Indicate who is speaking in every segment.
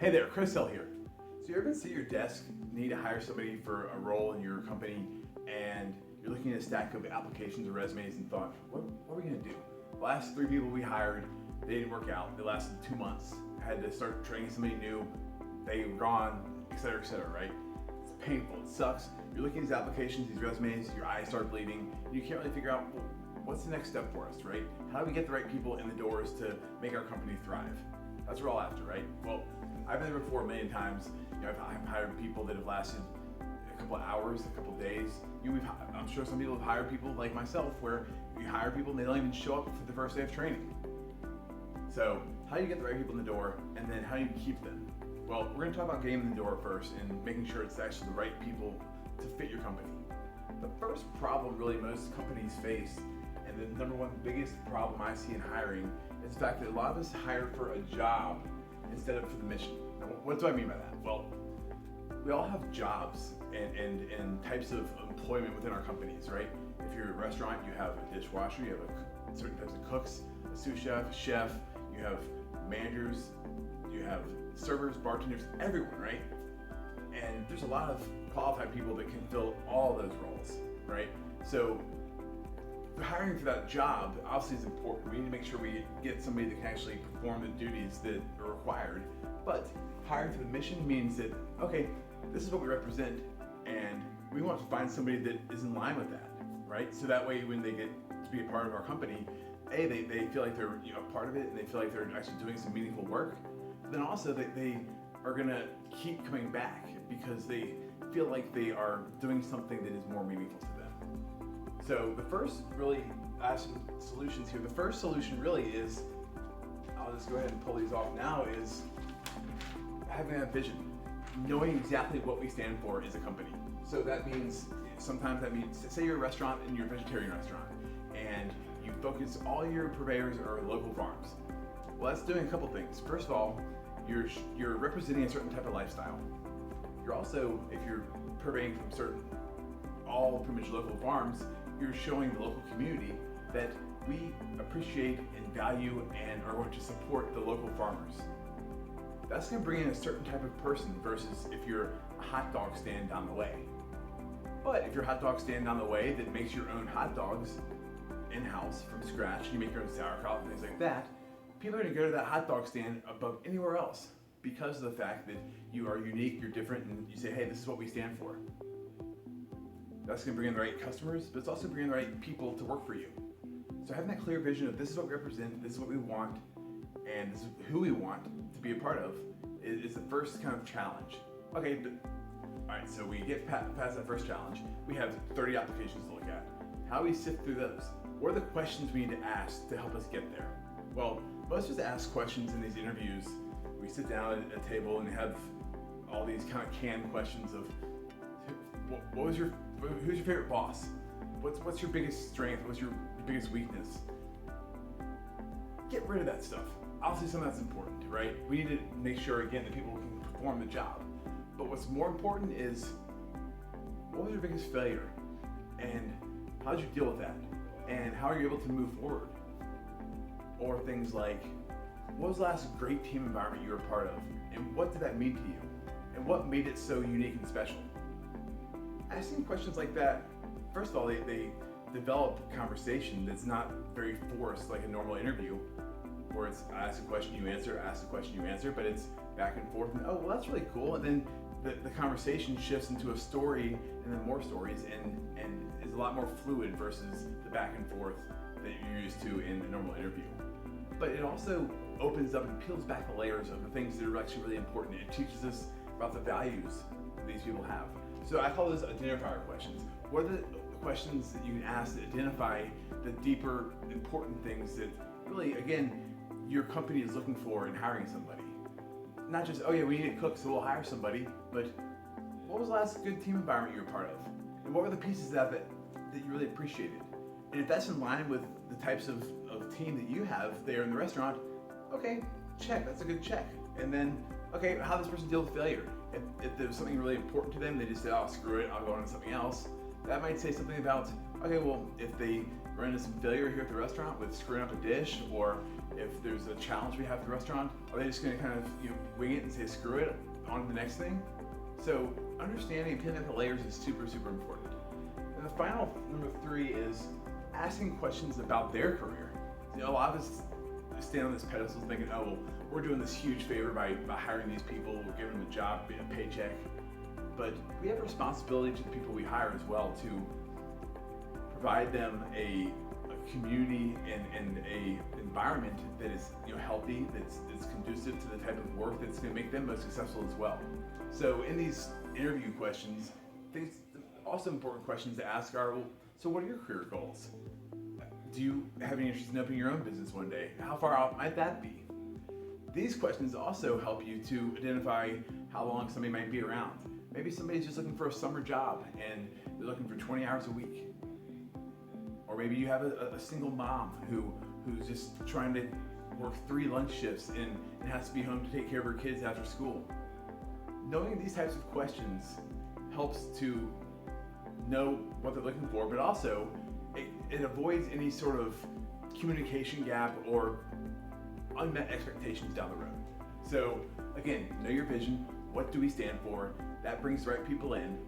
Speaker 1: Hey there, Chris Hill here. So you ever sit at your desk, need to hire somebody for a role in your company, and you're looking at a stack of applications or resumes and thought, what are we gonna do? The last 3 people we hired, they didn't work out. They lasted 2 months. I had to start training somebody new. They were gone, et cetera, right? It's painful, it sucks. You're looking at these applications, these resumes, your eyes start bleeding, and you can't really figure out, well, what's the next step for us, right? How do we get the right people in the doors to make our company thrive? That's what we're all after, right? Well, I've been there before a million times. I've hired people that have lasted a couple of hours, a couple of days. I'm sure some people have hired people like myself where you hire people and they don't even show up for the first day of training. So how do you get the right people in the door, and then how do you keep them? Well, we're gonna talk about getting in the door first and making sure it's actually the right people to fit your company. The first problem really most companies face, and the number one biggest problem I see in hiring, is the fact that a lot of us hire for a job instead of for the mission. Now, what do I mean by that? Well, we all have jobs and types of employment within our companies, right? If you're a restaurant, you have a dishwasher, you have certain types of cooks, a sous chef, you have managers, you have servers, bartenders, everyone, right? And there's a lot of qualified people that can fill all those roles, right? So hiring for that job obviously is important. We need to make sure we get somebody that can actually perform the duties that are required. But hiring for the mission means that, okay, this is what we represent, and we want to find somebody that is in line with that, right? So that way when they get to be a part of our company, they feel like they're a part of it, and they feel like they're actually doing some meaningful work. But then also they are gonna keep coming back because they feel like they are doing something that is more meaningful to them. So the first, really, I have some solutions here. The first solution really is, I'll just go ahead and pull these off now, is having a vision. Knowing exactly what we stand for as a company. So that means, sometimes that means, say you're a restaurant and you're a vegetarian restaurant, and you focus all your purveyors are local farms. Well, that's doing a couple things. First of all, you're representing a certain type of lifestyle. You're also, if you're purveying from all pretty much local farms, you're showing the local community that we appreciate and value and are going to support the local farmers. That's going to bring in a certain type of person versus if you're a hot dog stand down the way. But if you're a hot dog stand down the way that makes your own hot dogs in-house from scratch, you make your own sauerkraut and things like that, people are going to go to that hot dog stand above anywhere else because of the fact that you are unique, you're different, and you say, hey, this is what we stand for. That's going to bring in the right customers, but it's also bringing the right people to work for you. So having that clear vision of this is what we represent, this is what we want, and this is who we want to be a part of is the first kind of challenge. Okay, but all right, so we get past that first challenge. We have 30 applications to look at. How do we sift through those? What are the questions we need to ask to help us get there? Well, most of us ask questions in these interviews. We sit down at a table and have all these kind of canned questions of who's your favorite boss? What's your biggest strength? What's your biggest weakness? Get rid of that stuff. Obviously some of that's important, right? We need to make sure, again, that people can perform the job. But what's more important is, what was your biggest failure? And how did you deal with that? And how are you able to move forward? Or things like, what was the last great team environment you were a part of? And what did that mean to you? And what made it so unique and special? Asking questions like that, first of all, they develop conversation that's not very forced like a normal interview, where it's I ask a question, you answer, ask a question, you answer, but it's back and forth, and oh, well, that's really cool. And then the conversation shifts into a story, and then more stories, and is a lot more fluid versus the back and forth that you're used to in a normal interview. But it also opens up and peels back the layers of the things that are actually really important. It teaches us about the values that these people have. So I call those identifier questions. What are the questions that you can ask that identify the deeper, important things that really, again, your company is looking for in hiring somebody? Not just, oh yeah, we need a cook, so we'll hire somebody, but what was the last good team environment you were part of? And what were the pieces of that you really appreciated? And if that's in line with the types of team that you have there in the restaurant, okay, check, that's a good check. And then, okay, how does this person deal with failure? If there was something really important to them, they just said, oh, screw it, I'll go on to something else. That might say something about, okay, well, if they run into some failure here at the restaurant with screwing up a dish, or if there's a challenge we have at the restaurant, are they just going to kind of wing it and say screw it, on to the next thing? So understanding and peeling out the layers is super, super important. And the final number 3 is asking questions about their career. A lot of us stand on this pedestal thinking, oh, well, we're doing this huge favor by hiring these people, we're giving them a job, a paycheck. But we have a responsibility to the people we hire as well to provide them a community and a environment that is healthy, that's conducive to the type of work that's going to make them most successful as well. So in these interview questions, things also important questions to ask are, well, so what are your career goals? Do you have any interest in opening your own business one day? How far out might that be? These questions also help you to identify how long somebody might be around. Maybe somebody's just looking for a summer job and they're looking for 20 hours a week. Or maybe you have a single mom who's just trying to work 3 lunch shifts and has to be home to take care of her kids after school. Knowing these types of questions helps to know what they're looking for, but also it avoids any sort of communication gap or unmet expectations down the road. So again, know your vision. What do we stand for? That brings the right people in.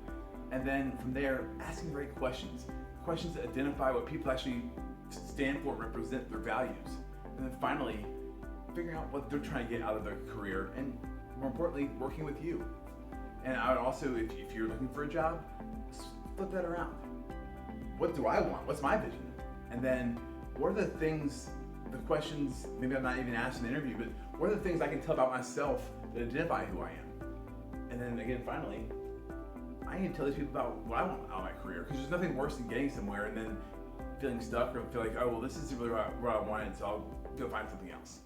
Speaker 1: And then from there, asking the right questions. Questions that identify what people actually stand for and represent, their values. And then finally, figuring out what they're trying to get out of their career, and more importantly, working with you. And I would also, if you're looking for a job, flip that around. What do I want? What's my vision? And then what are the things, the questions, maybe I'm not even asked in the interview, but what are the things I can tell about myself that identify who I am? And then again, finally, I need to tell these people about what I want out of my career, because there's nothing worse than getting somewhere and then feeling stuck or feel like, oh, well, this isn't really what I wanted, so I'll go find something else.